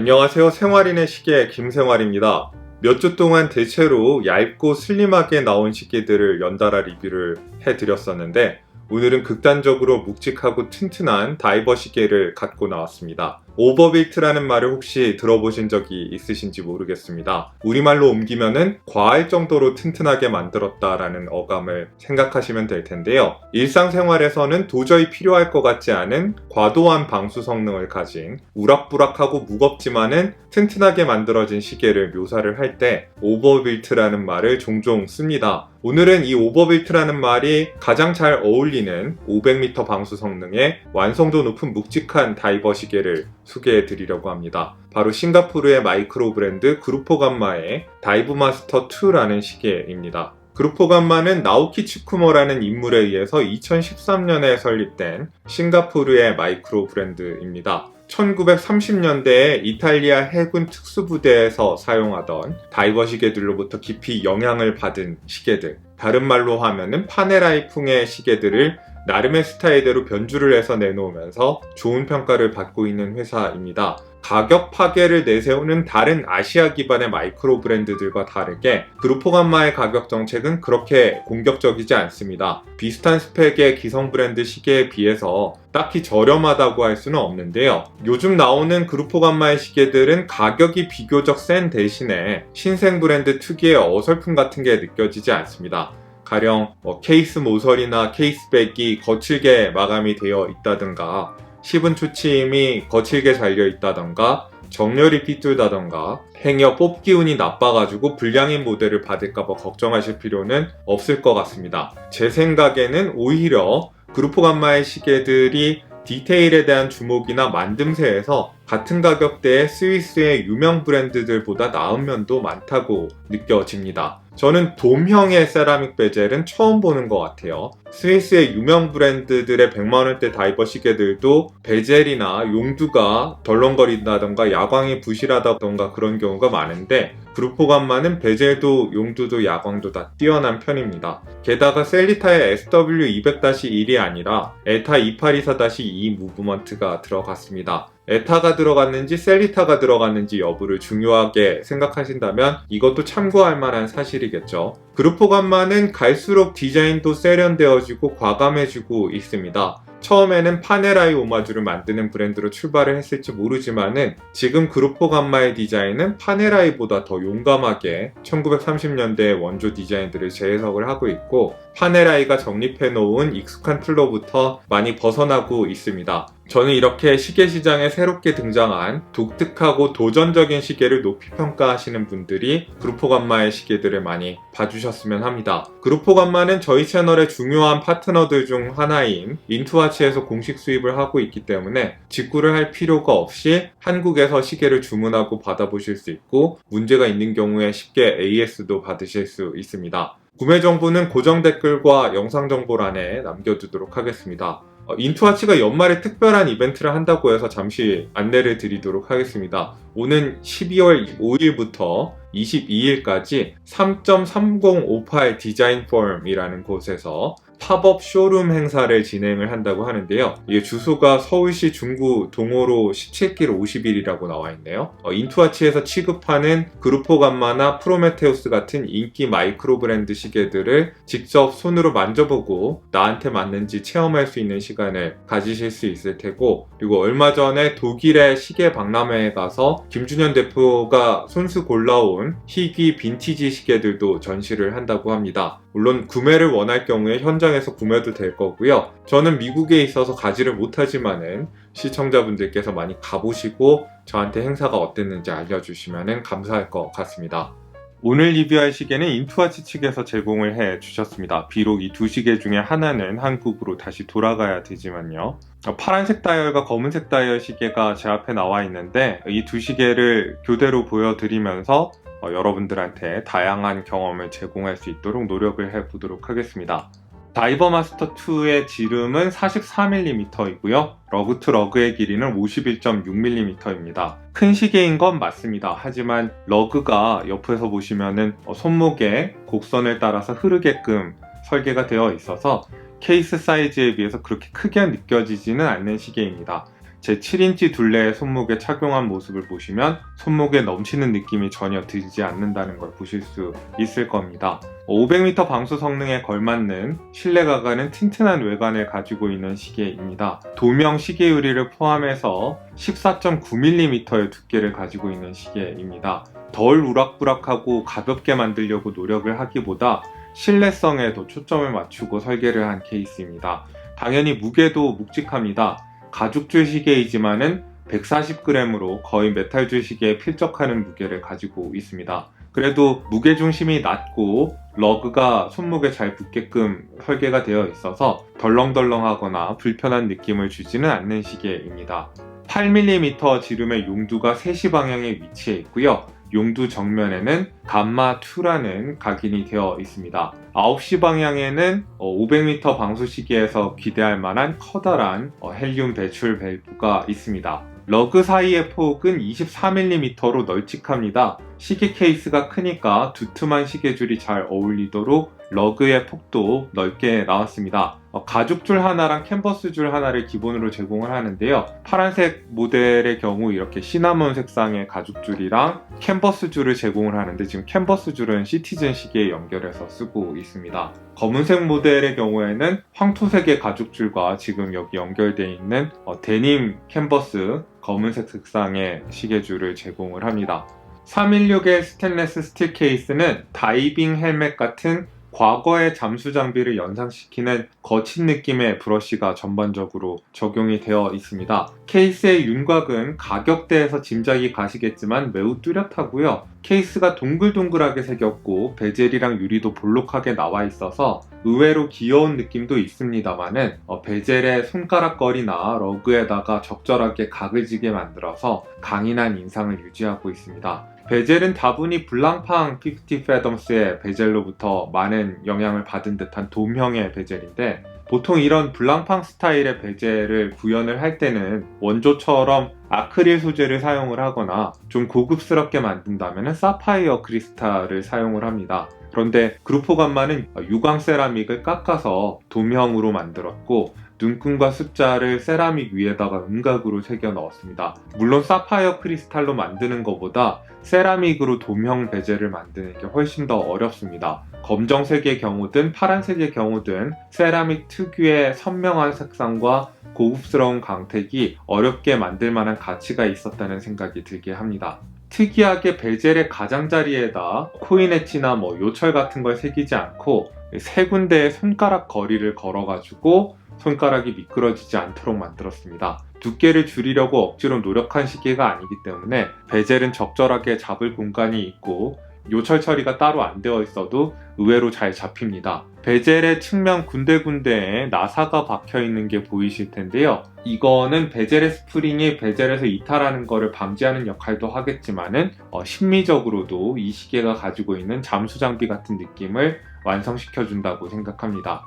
안녕하세요. 생활인의 시계 김생활입니다. 몇 주 동안 대체로 얇고 슬림하게 나온 시계들을 연달아 리뷰를 해드렸었는데 오늘은 극단적으로 묵직하고 튼튼한 다이버 시계를 갖고 나왔습니다. 오버빌트라는 말을 혹시 들어보신 적이 있으신지 모르겠습니다. 우리말로 옮기면은 과할 정도로 튼튼하게 만들었다라는 어감을 생각하시면 될 텐데요. 일상생활에서는 도저히 필요할 것 같지 않은 과도한 방수 성능을 가진 우락부락하고 무겁지만은 튼튼하게 만들어진 시계를 묘사를 할 때 오버빌트라는 말을 종종 씁니다. 오늘은 이 오버빌트라는 말이 가장 잘 어울리는 500m 방수 성능의 완성도 높은 묵직한 다이버 시계를 소개해 드리려고 합니다. 바로 싱가포르의 마이크로 브랜드 그루포감마의 다이브마스터 2라는 시계입니다. 그루포감마는 나오키 츠쿠모라는 인물에 의해서 2013년에 설립된 싱가포르의 마이크로 브랜드입니다. 1930년대에 이탈리아 해군 특수부대에서 사용하던 다이버 시계들로부터 깊이 영향을 받은 시계들, 다른 말로 하면은 파네라이풍의 시계들을 나름의 스타일대로 변주를 해서 내놓으면서 좋은 평가를 받고 있는 회사입니다. 가격 파괴를 내세우는 다른 아시아 기반의 마이크로 브랜드들과 다르게 그루포감마의 가격 정책은 그렇게 공격적이지 않습니다. 비슷한 스펙의 기성 브랜드 시계에 비해서 딱히 저렴하다고 할 수는 없는데요. 요즘 나오는 그루포감마의 시계들은 가격이 비교적 센 대신에 신생 브랜드 특유의 어설픔 같은 게 느껴지지 않습니다. 가령 케이스 모서리나 케이스백이 거칠게 마감이 되어 있다든가 시분 초침이 거칠게 잘려 있다던가 정렬이 삐뚤다던가 행여 뽑기 운이 나빠가지고 불량인 모델을 받을까봐 걱정하실 필요는 없을 것 같습니다. 제 생각에는 오히려 그루포감마의 시계들이 디테일에 대한 주목이나 만듦새에서 같은 가격대의 스위스의 유명 브랜드들보다 나은 면도 많다고 느껴집니다. 저는 돔형의 세라믹 베젤은 처음 보는 것 같아요. 스위스의 유명 브랜드들의 100만원대 다이버 시계들도 베젤이나 용두가 덜렁거린다던가 야광이 부실하다던가 그런 경우가 많은데 그루포감마는 베젤도 용두도 야광도 다 뛰어난 편입니다. 게다가 셀리타의 SW200-1이 아니라 에타 2824-2 무브먼트가 들어갔습니다. 에타가 들어갔는지 셀리타가 들어갔는지 여부를 중요하게 생각하신다면 이것도 참고할 만한 사실이겠죠. 그루포감마는 갈수록 디자인도 세련되어지고 과감해지고 있습니다. 처음에는 파네라이 오마주를 만드는 브랜드로 출발을 했을지 모르지만은 지금 그루포감마의 디자인은 파네라이보다 더 용감하게 1930년대의 원조 디자인들을 재해석을 하고 있고 파네라이가 정립해놓은 익숙한 틀로부터 많이 벗어나고 있습니다. 저는 이렇게 시계 시장에 새롭게 등장한 독특하고 도전적인 시계를 높이 평가하시는 분들이 그루포감마의 시계들을 많이 봐주셨으면 합니다. 그루포감마는 저희 채널의 중요한 파트너들 중 하나인 인투와치에서 공식 수입을 하고 있기 때문에 직구를 할 필요가 없이 한국에서 시계를 주문하고 받아보실 수 있고 문제가 있는 경우에 쉽게 AS도 받으실 수 있습니다. 구매 정보는 고정 댓글과 영상 정보란에 남겨두도록 하겠습니다. 인투와치가 연말에 특별한 이벤트를 한다고 해서 잠시 안내를 드리도록 하겠습니다. 오는 12월 5일부터 22일까지 3.3058 디자인 포럼이라는 곳에서 팝업 쇼룸 행사를 진행을 한다고 하는데요. 이 주소가 서울시 중구 동호로 17길 50일이라고 나와 있네요. 인투와치에서 취급하는 그루포감마나 프로메테우스 같은 인기 마이크로 브랜드 시계들을 직접 손으로 만져보고 나한테 맞는지 체험할 수 있는 시간을 가지실 수 있을 테고, 그리고 얼마 전에 독일의 시계 박람회에 가서 김준현 대표가 손수 골라온 희귀 빈티지 시계들도 전시를 한다고 합니다. 물론 구매를 원할 경우에 현장에서 구매도 될 거고요. 저는 미국에 있어서 가지를 못하지만은 시청자분들께서 많이 가보시고 저한테 행사가 어땠는지 알려주시면 감사할 것 같습니다. 오늘 리뷰할 시계는 인투와치 측에서 제공을 해 주셨습니다. 비록 이 두 시계 중에 하나는 한국으로 다시 돌아가야 되지만요. 파란색 다이얼과 검은색 다이얼 시계가 제 앞에 나와 있는데 이 두 시계를 교대로 보여드리면서 여러분들한테 다양한 경험을 제공할 수 있도록 노력을 해보도록 하겠습니다. 다이버마스터 2의 지름은 44mm이고요. 러그 투 러그의 길이는 51.6mm입니다. 큰 시계인 건 맞습니다. 하지만 러그가 옆에서 보시면은 손목에 곡선을 따라서 흐르게끔 설계가 되어 있어서 케이스 사이즈에 비해서 그렇게 크게 느껴지지는 않는 시계입니다. 제 7인치 둘레의 손목에 착용한 모습을 보시면 손목에 넘치는 느낌이 전혀 들지 않는다는 걸 보실 수 있을 겁니다. 500m 방수 성능에 걸맞는 실내가 가는 튼튼한 외관을 가지고 있는 시계입니다. 도명 시계 유리를 포함해서 14.9mm의 두께를 가지고 있는 시계입니다. 덜 우락부락하고 가볍게 만들려고 노력을 하기보다 실내성에 더 초점을 맞추고 설계를 한 케이스입니다. 당연히 무게도 묵직합니다. 가죽줄 시계이지만은 140g으로 거의 메탈줄 시계에 필적하는 무게를 가지고 있습니다. 그래도 무게중심이 낮고 러그가 손목에 잘 붙게끔 설계가 되어 있어서 덜렁덜렁하거나 불편한 느낌을 주지는 않는 시계입니다. 8mm 지름의 용두가 3시 방향에 위치해 있고요. 용두 정면에는 감마2라는 각인이 되어 있습니다. 9시 방향에는 500m 방수 시계에서 기대할 만한 커다란 헬륨 배출 밸브가 있습니다. 러그 사이의 폭은 24mm로 널찍합니다. 시계 케이스가 크니까 두툼한 시계줄이 잘 어울리도록 러그의 폭도 넓게 나왔습니다. 가죽줄 하나랑 캔버스줄 하나를 기본으로 제공을 하는데요. 파란색 모델의 경우 이렇게 시나몬 색상의 가죽줄이랑 캔버스줄을 제공을 하는데 지금 캔버스줄은 시티즌 시계에 연결해서 쓰고 있습니다. 검은색 모델의 경우에는 황토색의 가죽줄과 지금 여기 연결되어 있는 데님 캔버스 검은색 색상의 시계줄을 제공을 합니다. 316의 스테인리스 스틸 케이스는 다이빙 헬멧 같은 과거의 잠수 장비를 연상시키는 거친 느낌의 브러쉬가 전반적으로 적용이 되어 있습니다. 케이스의 윤곽은 가격대에서 짐작이 가시겠지만 매우 뚜렷하고요. 케이스가 동글동글하게 새겼고 베젤이랑 유리도 볼록하게 나와 있어서 의외로 귀여운 느낌도 있습니다만은 베젤의 손가락걸이나 러그에다가 적절하게 각을 지게 만들어서 강인한 인상을 유지하고 있습니다. 베젤은 다분히 블랑팡 50 패덤스의 베젤로부터 많은 영향을 받은 듯한 돔형의 베젤인데 보통 이런 블랑팡 스타일의 베젤을 구현을 할 때는 원조처럼 아크릴 소재를 사용을 하거나 좀 고급스럽게 만든다면 사파이어 크리스탈을 사용을 합니다. 그런데 그루포 감마는 유광 세라믹을 깎아서 돔형으로 만들었고 눈금과 숫자를 세라믹 위에다가 음각으로 새겨 넣었습니다. 물론 사파이어 크리스탈로 만드는 것보다 세라믹으로 돔형 베젤을 만드는 게 훨씬 더 어렵습니다. 검정색의 경우든 파란색의 경우든 세라믹 특유의 선명한 색상과 고급스러운 광택이 어렵게 만들 만한 가치가 있었다는 생각이 들게 합니다. 특이하게 베젤의 가장자리에다 코인 엣지나 요철 같은 걸 새기지 않고 세 군데의 손가락 거리를 걸어가지고 손가락이 미끄러지지 않도록 만들었습니다. 두께를 줄이려고 억지로 노력한 시계가 아니기 때문에 베젤은 적절하게 잡을 공간이 있고 요철 처리가 따로 안 되어 있어도 의외로 잘 잡힙니다. 베젤의 측면 군데군데에 나사가 박혀 있는 게 보이실 텐데요. 이거는 베젤의 스프링이 베젤에서 이탈하는 것을 방지하는 역할도 하겠지만은 심미적으로도 이 시계가 가지고 있는 잠수 장비 같은 느낌을 완성시켜 준다고 생각합니다.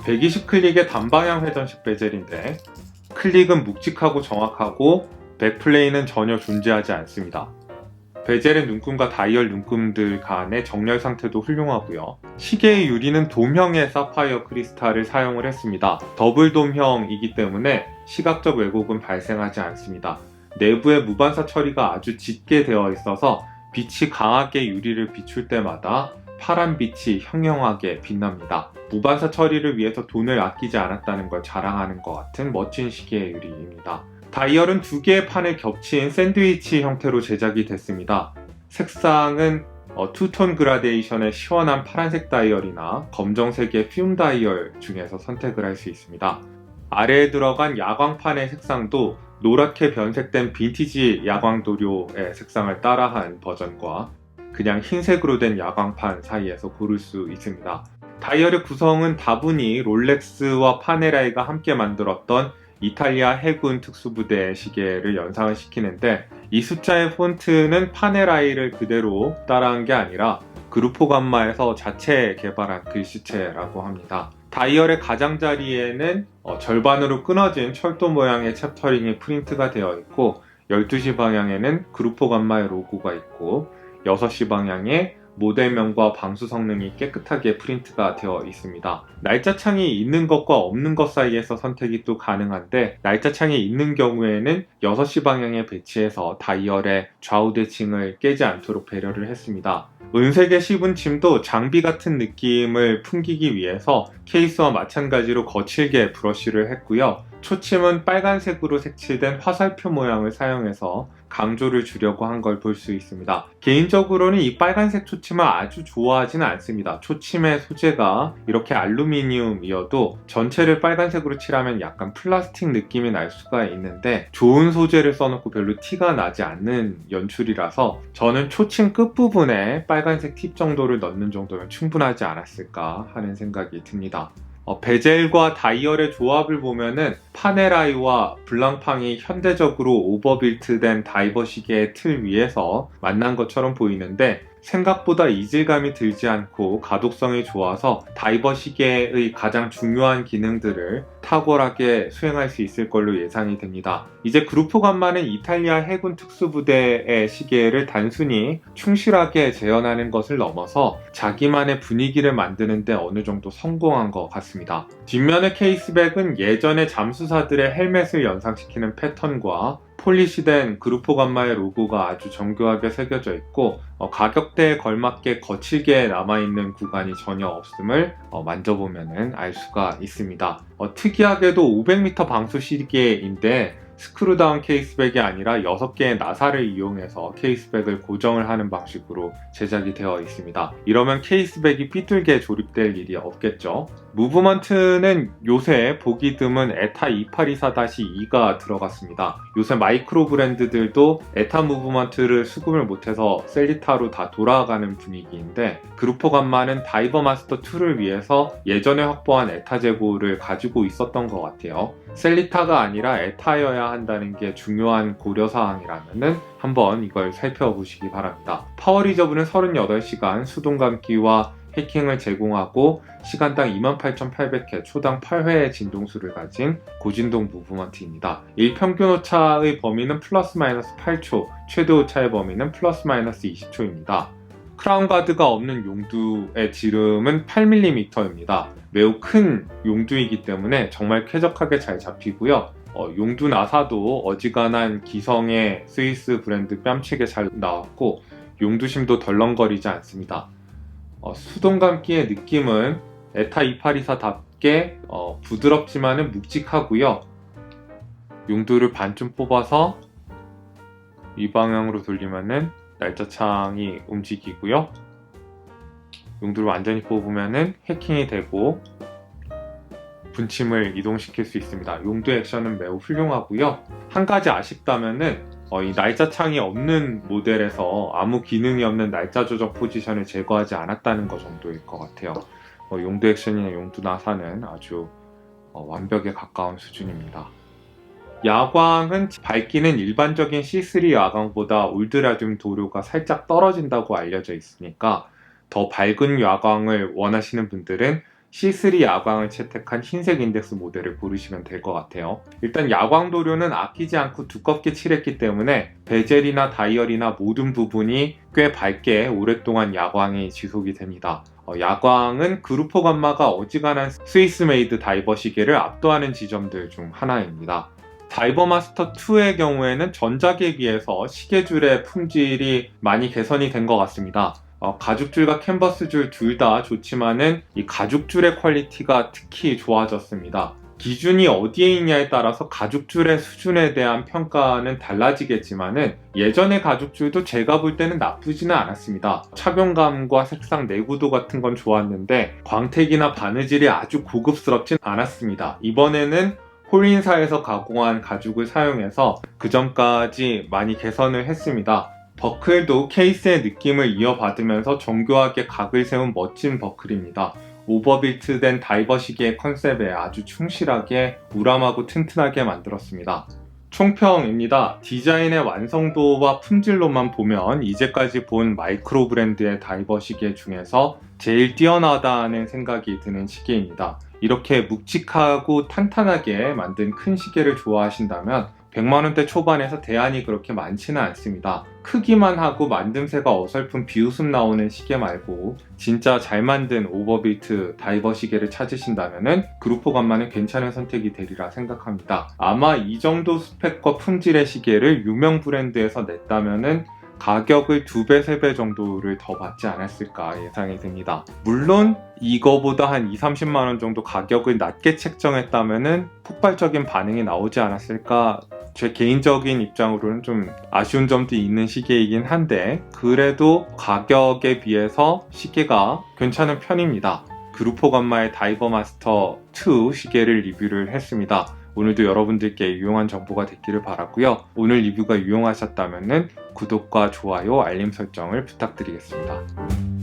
120 클릭의 단방향 회전식 베젤인데 클릭은 묵직하고 정확하고 백플레이는 전혀 존재하지 않습니다. 베젤의 눈금과 다이얼 눈금들 간의 정렬 상태도 훌륭하고요. 시계의 유리는 돔형의 사파이어 크리스탈을 사용을 했습니다. 더블 돔형이기 때문에 시각적 왜곡은 발생하지 않습니다. 내부의 무반사 처리가 아주 짙게 되어 있어서 빛이 강하게 유리를 비출 때마다 파란 빛이 형형하게 빛납니다. 무반사 처리를 위해서 돈을 아끼지 않았다는 걸 자랑하는 것 같은 멋진 시계의 유리입니다. 다이얼은 두 개의 판을 겹친 샌드위치 형태로 제작이 됐습니다. 색상은 투톤 그라데이션의 시원한 파란색 다이얼이나 검정색의 퓨움 다이얼 중에서 선택을 할 수 있습니다. 아래에 들어간 야광판의 색상도 노랗게 변색된 빈티지 야광도료의 색상을 따라한 버전과 그냥 흰색으로 된 야광판 사이에서 고를 수 있습니다. 다이얼의 구성은 다분히 롤렉스와 파네라이가 함께 만들었던 이탈리아 해군 특수부대 시계를 연상을 시키는데 이 숫자의 폰트는 파네라이를 그대로 따라한 게 아니라 그루포 감마에서 자체 개발한 글씨체라고 합니다. 다이얼의 가장자리에는 절반으로 끊어진 철도 모양의 챕터링이 프린트가 되어 있고 12시 방향에는 그루포 감마의 로고가 있고 6시 방향에 모델명과 방수 성능이 깨끗하게 프린트가 되어 있습니다. 날짜창이 있는 것과 없는 것 사이에서 선택이 또 가능한데, 날짜창이 있는 경우에는 6시 방향에 배치해서 다이얼의 좌우 대칭을 깨지 않도록 배려를 했습니다. 은색의 시분침도 장비 같은 느낌을 풍기기 위해서 케이스와 마찬가지로 거칠게 브러쉬를 했고요. 초침은 빨간색으로 색칠된 화살표 모양을 사용해서 강조를 주려고 한 걸 볼 수 있습니다. 개인적으로는 이 빨간색 초침을 아주 좋아하지는 않습니다. 초침의 소재가 이렇게 알루미늄이어도 전체를 빨간색으로 칠하면 약간 플라스틱 느낌이 날 수가 있는데, 좋은 소재를 써놓고 별로 티가 나지 않는 연출이라서 저는 초침 끝부분에 빨간색 팁 정도를 넣는 정도면 충분하지 않았을까 하는 생각이 듭니다. 베젤과 다이얼의 조합을 보면은 파네라이와 블랑팡이 현대적으로 오버빌트된 다이버 시계의 틀 위에서 만난 것처럼 보이는데, 생각보다 이질감이 들지 않고 가독성이 좋아서 다이버 시계의 가장 중요한 기능들을 탁월하게 수행할 수 있을 걸로 예상이 됩니다. 이제 그루포 감마는 이탈리아 해군 특수부대의 시계를 단순히 충실하게 재현하는 것을 넘어서 자기만의 분위기를 만드는 데 어느 정도 성공한 것 같습니다. 뒷면의 케이스백은 예전의 잠수사들의 헬멧을 연상시키는 패턴과 폴리시된 그루포 감마의 로고가 아주 정교하게 새겨져 있고, 가격대에 걸맞게 거칠게 남아있는 구간이 전혀 없음을 만져보면 알 수가 있습니다. 특이하게도 500m 방수 시계인데 스크루다운 케이스백이 아니라 6개의 나사를 이용해서 케이스백을 고정을 하는 방식으로 제작이 되어 있습니다. 이러면 케이스백이 삐뚤게 조립될 일이 없겠죠. 무브먼트는 요새 보기 드문 에타 2824-2가 들어갔습니다. 요새 마이크로 브랜드들도 에타 무브먼트를 수급을 못해서 셀리타로 다 돌아가는 분위기인데, 그루포 감마는 다이버 마스터 2를 위해서 예전에 확보한 에타 재고를 가지고 있었던 것 같아요. 셀리타가 아니라 에타여야 한다는 게 중요한 고려사항이라면 한번 이걸 살펴보시기 바랍니다. 파워리저브는 38시간 수동 감기와 해킹을 제공하고 시간당 28,800회, 초당 8회의 진동수를 가진 고진동 무브먼트입니다. 일평균 오차의 범위는 플러스 마이너스 8초, 최대 오차의 범위는 플러스 마이너스 20초입니다. 크라운 가드가 없는 용두의 지름은 8mm입니다. 매우 큰 용두이기 때문에 정말 쾌적하게 잘 잡히고요. 용두 나사도 어지간한 기성의 스위스 브랜드 뺨치게 잘 나왔고, 용두심도 덜렁거리지 않습니다. 수동 감기의 느낌은 에타 2824답게 부드럽지만은 묵직하고요. 용두를 반쯤 뽑아서 이 방향으로 돌리면은 날짜창이 움직이고요. 용두를 완전히 뽑으면은 해킹이 되고 분침을 이동시킬 수 있습니다. 용두 액션은 매우 훌륭하고요. 한 가지 아쉽다면은 이 날짜창이 없는 모델에서 아무 기능이 없는 날짜 조정 포지션을 제거하지 않았다는 것 정도일 것 같아요. 용두 액션이나 용두 나사는 아주 완벽에 가까운 수준입니다. 야광은 밝기는 일반적인 C3 야광보다 울트라듐 도료가 살짝 떨어진다고 알려져 있으니까 더 밝은 야광을 원하시는 분들은 C3 야광을 채택한 흰색 인덱스 모델을 고르시면 될 것 같아요. 일단 야광 도료는 아끼지 않고 두껍게 칠했기 때문에 베젤이나 다이얼이나 모든 부분이 꽤 밝게 오랫동안 야광이 지속이 됩니다. 야광은 그루포 감마가 어지간한 스위스 메이드 다이버 시계를 압도하는 지점들 중 하나입니다. 다이버 마스터 2의 경우에는 전작에 비해서 시계줄의 품질이 많이 개선이 된 것 같습니다. 가죽줄과 캔버스줄 둘 다 좋지만은 이 가죽줄의 퀄리티가 특히 좋아졌습니다. 기준이 어디에 있냐에 따라서 가죽줄의 수준에 대한 평가는 달라지겠지만은 예전의 가죽줄도 제가 볼 때는 나쁘지는 않았습니다. 착용감과 색상 내구도 같은 건 좋았는데 광택이나 바느질이 아주 고급스럽진 않았습니다. 이번에는 홀린사에서 가공한 가죽을 사용해서 그 점까지 많이 개선을 했습니다. 버클도 케이스의 느낌을 이어받으면서 정교하게 각을 세운 멋진 버클입니다. 오버빌트된 다이버 시계의 컨셉에 아주 충실하게 우람하고 튼튼하게 만들었습니다. 총평입니다. 디자인의 완성도와 품질로만 보면 이제까지 본 마이크로 브랜드의 다이버 시계 중에서 제일 뛰어나다는 생각이 드는 시계입니다. 이렇게 묵직하고 탄탄하게 만든 큰 시계를 좋아하신다면 100만원대 초반에서 대안이 그렇게 많지는 않습니다. 크기만 하고 만듦새가 어설픈 비웃음 나오는 시계 말고 진짜 잘 만든 오버빌트 다이버 시계를 찾으신다면 그루포 감마는 괜찮은 선택이 되리라 생각합니다. 아마 이 정도 스펙과 품질의 시계를 유명 브랜드에서 냈다면 가격을 2배, 3배 정도를 더 받지 않았을까 예상이 됩니다. 물론 이거보다 한 2, 30만원 정도 가격을 낮게 책정했다면 폭발적인 반응이 나오지 않았을까, 제 개인적인 입장으로는 좀 아쉬운 점도 있는 시계이긴 한데 그래도 가격에 비해서 시계가 괜찮은 편입니다. 그루포 감마의 다이버 마스터 2 시계를 리뷰를 했습니다. 오늘도 여러분들께 유용한 정보가 됐기를 바라고요. 오늘 리뷰가 유용하셨다면 구독과 좋아요, 알림 설정을 부탁드리겠습니다.